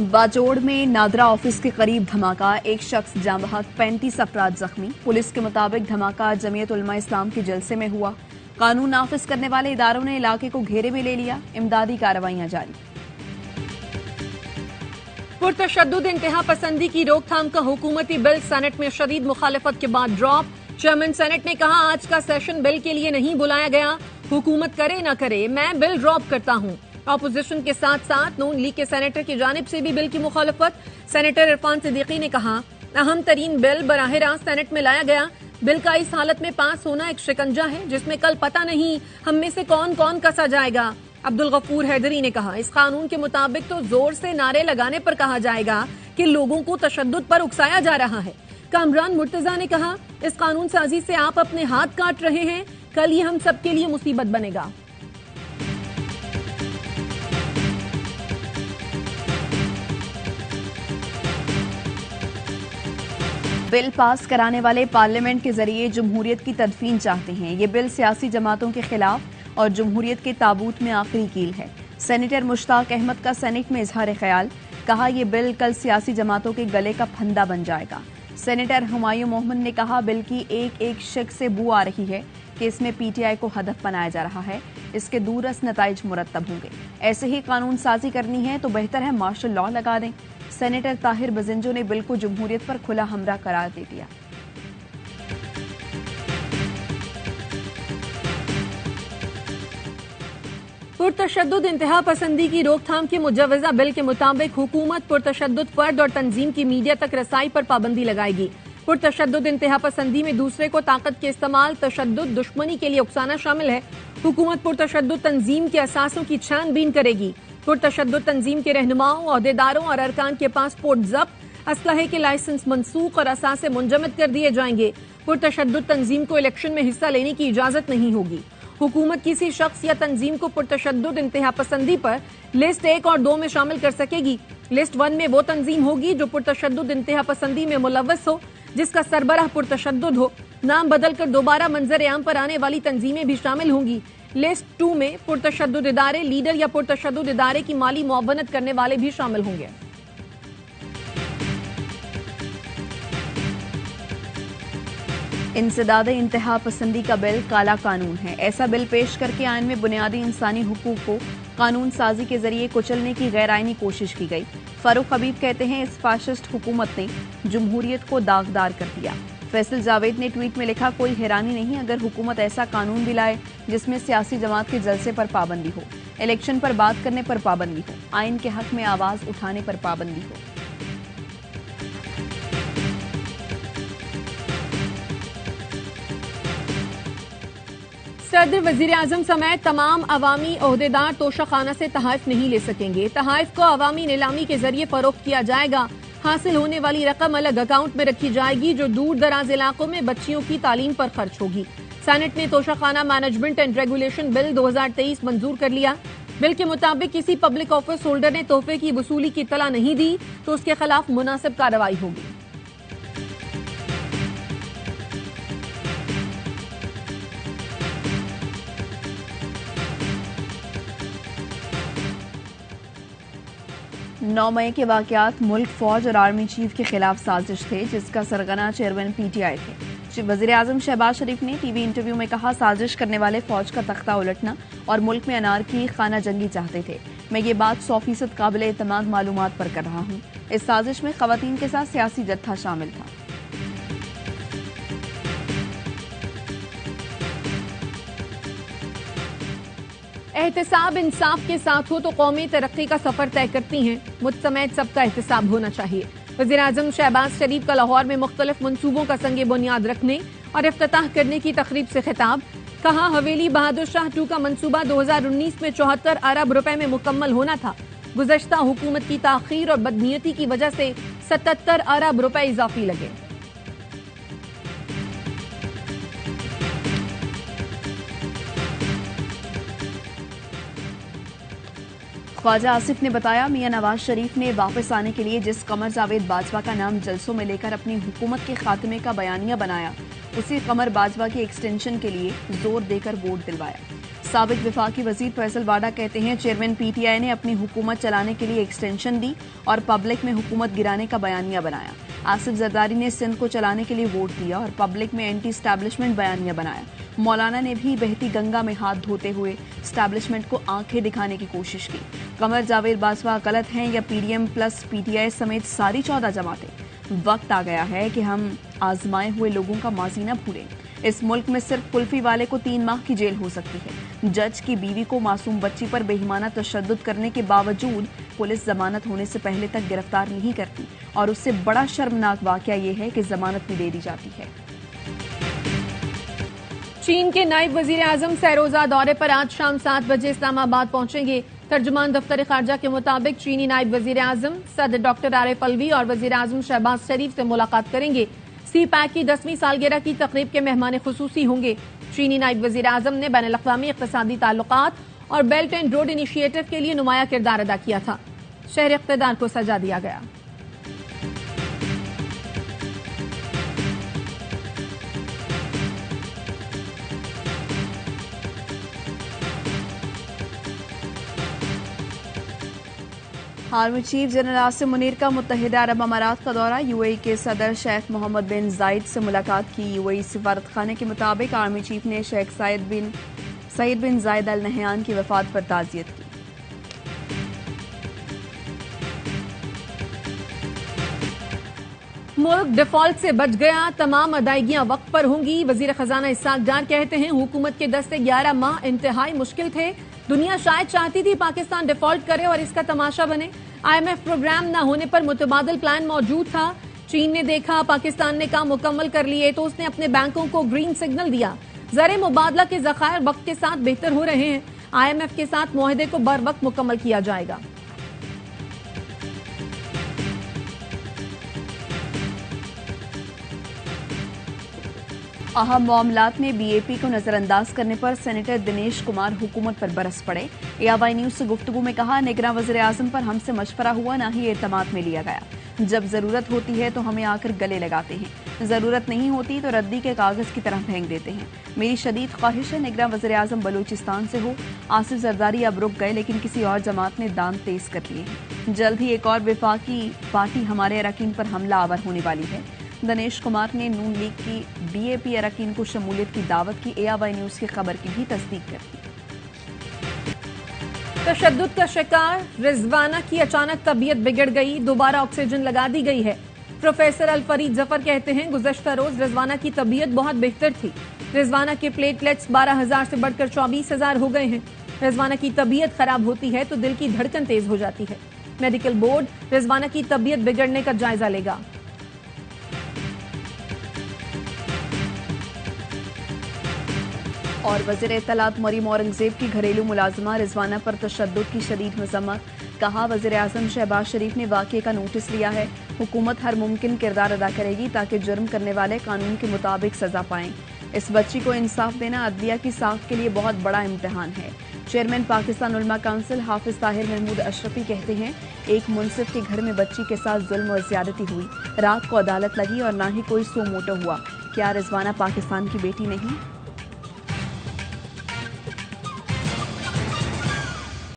बाजोड़ में नादरा ऑफिस के करीब धमाका, एक शख्स जाँ बहक, 35 अफराद जख्मी। पुलिस के मुताबिक धमाका जमीयत उलमा इस्लाम के जलसे में हुआ। कानून नाफिज करने वाले इदारों ने इलाके को घेरे में ले लिया। इमदादी कार्रवाइयां जारी। पुरतशद्दुद इंतहा पसंदी की रोकथाम का हुकूमती बिल सेनेट में शदीद मुखालफत के बाद ड्रॉप। चेयरमैन सेनेट ने कहा, आज का सेशन बिल के लिए नहीं बुलाया गया, हुकूमत करे न करे मैं बिल ड्रॉप करता हूं। ऑपोजिशन के साथ साथ नून लीग के सेनेटर की जानिब से भी बिल की मुखालफत। सेनेटर इरफान सिद्दीकी ने कहा, अहम तरीन बिल बराह रास्त सेनेट में लाया गया। बिल का इस हालत में पास होना एक शिकंजा है जिसमें कल पता नहीं हम में से कौन कौन कसा जाएगा। अब्दुल गफूर हैदरी ने कहा, इस कानून के मुताबिक तो जोर से नारे लगाने पर कहा जाएगा कि लोगों को तशद्दुद पर उकसाया जा रहा है। कामरान मुर्तजा ने कहा, इस कानून साजी से आप अपने हाथ काट रहे हैं, कल ये हम सबके लिए मुसीबत बनेगा। बिल पास कराने वाले पार्लियामेंट के जरिए जमहूरियत की तदफीन चाहते हैं। ये बिल सियासी जमातों के खिलाफ और जमहूरियत के ताबूत में आखिरी कील है। सेनेटर मुश्ताक अहमद का सेनेट में इजहार ख्याल, कहा, यह बिल कल सियासी जमातों के गले का फंदा बन जाएगा। सेनेटर हुमायूं मोहम्मद ने कहा, बिल की एक एक शिक से बू आ रही है कि इसमें पीटीआई को हदफ बनाया जा रहा है। इसके दूरस नताइज मुरतब होंगे। ऐसे ही कानून साजी करनी है तो बेहतर है मार्शल लॉ लगा दें। सेनेटर ताहिर बजिंजो ने बिल को जमहूरियत पर खुला हमला करार दे दिया। पुरतशद्दुद इंतहा पसंदी की रोकथाम के मुजवजा बिल के मुताबिक हुकूमत पुरतशद्दुद फर्द और तंजीम की मीडिया तक रसाई पर पाबंदी लगाएगी। पुरतशद्दुद इंतहा पसंदी में दूसरे को ताकत के इस्तेमाल, तशद्दुद, दुश्मनी के लिए उकसाना शामिल है। हुकूमत पुरतशद्दुद तंजीम के असासों की छानबीन करेगी। पुरतशद्दुद तंजीम के रहनुमाओं, ओहदेदारों और अरकान के पासपोर्ट जब्त, असलहे के लाइसेंस मनसूख और असासे मुंजमद कर दिए जाएंगे। पुरतशद्दुद तंजीम को इलेक्शन में हिस्सा लेने की इजाजत नहीं होगी। हुकूमत किसी शख्स या तंजीम को पुरतशद्दुद इंतहा पसंदी पर लिस्ट 1 और 2 में शामिल कर सकेगी। लिस्ट 1 में वो तंजीम होगी जो पुरतशद्दुद इंतहा पसंदी में मुलव्वस हो, जिसका सरबराह पुरतशद्दुद हो। नाम बदलकर दोबारा मंजर आम पर आने वाली तंजीमें भी शामिल होंगी। लिस्ट 2 में पुरतशद्दुद इदारे, लीडर या पुरतशद्दुद इदारे की माली मुआवनत करने वाले भी शामिल होंगे। इंसदाद इंतहा पसंदी का बिल काला कानून है। ऐसा बिल पेश करके आइन में बुनियादी इंसानी हुकूक को कानून साजी के जरिए कुचलने की गैर आइनी कोशिश की गई। फारूक हबीब कहते हैं, इस फाशिस्ट हुकूमत ने जमहूरियत को दागदार कर दिया। फैसल जावेद ने ट्वीट में लिखा, कोई हैरानी नहीं अगर हुकूमत ऐसा कानून भी लाए जिसमें सियासी जमात के जलसे पर पाबंदी हो, इलेक्शन पर बात करने पर पाबंदी हो, आइन के हक में आवाज उठाने पर पाबंदी हो। सदर, वजीर आजम समेत तमाम अवामी ओहदेदार तोशाखाना से तहाइफ नहीं ले सकेंगे। तहाइफ को अवामी नीलामी के जरिए फरोख्त किया जाएगा। हासिल होने वाली रकम अलग अकाउंट में रखी जाएगी जो दूर दराज इलाकों में बच्चियों की तालीम पर खर्च होगी। सेनेट ने Toshakhana management and regulation bill 2023 मंजूर कर लिया। बिल के मुताबिक किसी पब्लिक ऑफिस होल्डर ने तोहफे की वसूली की इत्तला नहीं दी तो उसके खिलाफ मुनासिब कार्रवाई होगी। नौ मई के वाकयात मुल्क फौज और आर्मी चीफ के खिलाफ साजिश थे जिसका सरगना चेयरमैन पीटीआई थे। वजीर आजम शहबाज शरीफ ने टीवी इंटरव्यू में कहा, साजिश करने वाले फौज का तख्ता उलटना और मुल्क में अनारकी खाना जंगी चाहते थे। मैं ये बात 100% काबिल एतमाद मालूमात पर कर रहा हूँ। इस साजिश में खवातीन के साथ सियासी जत्था शामिल था। एहतिसाब इंसाफ के साथ हो तो कौमी तरक्की का सफर तय करती हैं। मुझ समेत सबका एहतिसाब होना चाहिए। वज़ीर आज़म शहबाज शरीफ का लाहौर में मुख्तलिफ मंसूबों का संगे बुनियाद रखने और इफ्तिताह करने की तकरीब से खिताब। कहा, हवेली बहादुर शाह 2 का मंसूबा 2019 में 74 अरब रुपए में मुकम्मल होना था। गुज़श्ता हुकूमत की ताखीर और बदनीयती की वजह से 77 अरब रुपए इजाफी लगे। ख्वाजा आसिफ ने बताया, मियां नवाज शरीफ ने वापस आने के लिए जिस कमर जावेद बाजवा का नाम जलसों में लेकर अपनी हुकूमत के खात्मे का बयानिया बनाया, उसी कमर बाजवा की एक्सटेंशन के लिए जोर देकर वोट दिलवाया। साबिक वफाकी वजीर फैसल वाडा कहते हैं चेयरमैन पीटीआई ने अपनी हुकूमत चलाने के लिए एक्सटेंशन दी और पब्लिक में हुकूमत गिराने का बयानिया बनाया। आसिफ जरदारी ने सिंध को चलाने के लिए वोट दिया और पब्लिक में एंटी स्टैब्लिशमेंट बयानिया बनाया। मौलाना ने भी बहती गंगा में हाथ धोते हुए स्टैब्लिशमेंट को आंखें दिखाने की कोशिश की। कमर जावेद बाजवा गलत हैं या पीडीएम प्लस पीटीआई समेत सारी 14 जमातें। वक्त आ गया है कि हम आजमाए हुए लोगों का माजी न भूलें। इस मुल्क में सिर्फ कुल्फी वाले को 3 माह की जेल हो सकती है। जज की बीवी को मासूम बच्ची पर बेईमाना तशद्दुद करने के बावजूद पुलिस जमानत होने से पहले तक गिरफ्तार नहीं करती और उससे बड़ा शर्मनाक वाकया यह है कि जमानत भी दे दी जाती है। चीन के नायब वजीर आजम सैरोजा दौरे पर आज शाम 7 बजे इस्लामाबाद पहुंचेंगे। तर्जुमान दफ्तर खारजा के मुताबिक चीनी नायब वजीर आजम सदर डॉक्टर आरिफ अलवी और वजीर आजम शहबाज शरीफ से मुलाकात करेंगे। सी पैक की 10वीं सालगिरह की तकरीब के मेहमान खुसूसी होंगे। चीनी नायब वजीर आजम ने बैन अल-अक़वामी इक़्तिसादी ताल्लुकात और बेल्ट एंड रोड इनिशिएटिव के लिए नुमाया किरदार अदा किया था। शहर इक़्तिदार को सजा दिया गया। Army chief general Asim Munir का मुत्तहिदा अरब अमारात का दौरा। यूएई के सदर शेख मोहम्मद बिन जायद से मुलाकात की। यूएई सिफारत खाने के मुताबिक आर्मी चीफ ने शेख सईद बिन जायद अल नहयान की वफात पर ताज़ियत की। मुल्क डिफॉल्ट से बच गया, तमाम अदायगियां वक्त पर होंगी। वजीर खजाना इस्हाक डार कहते हैं हुकूमत के 10 से 11 माह इंतहाई मुश्किल थे। दुनिया शायद चाहती थी पाकिस्तान डिफॉल्ट करे और इसका तमाशा बने। IMF प्रोग्राम न होने पर मुतबादिल प्लान मौजूद था। चीन ने देखा पाकिस्तान ने काम मुकम्मल कर लिए तो उसने अपने बैंकों को ग्रीन सिग्नल दिया। ज़र मुबादला के ज़खायर वक्त के साथ बेहतर हो रहे हैं। IMF के साथ मुआहदे को बर वक्त मुकम्मल किया जाएगा। अहम मामलात में बीएपी को नजरअंदाज करने पर सेनेटर दिनेश कुमार हुकूमत पर बरस पड़े। AWI न्यूज से गुफ्तगू में कहा निगरान वज़ीर आज़म पर हमसे मशवरा हुआ, ना ही एतमाद में लिया गया। जब जरूरत होती है तो हमें आकर गले लगाते हैं, जरूरत नहीं होती तो रद्दी के कागज की तरह फेंक देते हैं। मेरी शदीद ख्वाहिश है निगरान वज़ीर आज़म बलूचिस्तान से हो। आसिफ जरदारी अब रुक गए लेकिन किसी और जमात ने दाम तेज कर लिए हैं। जल्द ही एक और वफाकी पार्टी हमारे अरकान पर हमला आवर होने वाली है। दिनेश कुमार ने नून लीग की बीएपी अरकान को शमूलियत की दावत की। AWI न्यूज की खबर की भी तस्दीक कर दी। तशद्दुद का शिकार रिजवाना की अचानक तबीयत बिगड़ गई, दोबारा ऑक्सीजन लगा दी गई है। प्रोफेसर अल फरीद जफर कहते हैं गुज़श्ता रोज रिजवाना की तबीयत बहुत बेहतर थी। रिजवाना के प्लेटलेट्स 12,000 से बढ़कर 24,000 हो गए हैं। रिजवाना की तबीयत खराब होती है तो दिल की धड़कन तेज हो जाती है। मेडिकल बोर्ड रिजवाना की तबीयत बिगड़ने का जायजा लेगा। और वज़ीर इत्तलात मरीम औरंगजेब की घरेलू मुलाजमा रिजवाना पर तशद्दुद की शदीद मजम्मत। कहा वज़ीर आज़म शहबाज शरीफ ने वाक़े का नोटिस लिया है। हुकूमत हर मुमकिन किरदार अदा करेगी ताकि जुर्म करने वाले कानून के मुताबिक सजा पाएं। इस बच्ची को इंसाफ देना अदलिया की साख के लिए बहुत बड़ा इम्तिहान है। चेयरमैन पाकिस्तान उलमा काउंसिल हाफिज ताहिर महमूद अशरफी कहते हैं एक मुनसिफ के घर में बच्ची के साथ जुल्म और ज्यादती हुई, रात को अदालत लगी और ना ही कोई सो मोटो हुआ। क्या रिजवाना पाकिस्तान की बेटी नहीं?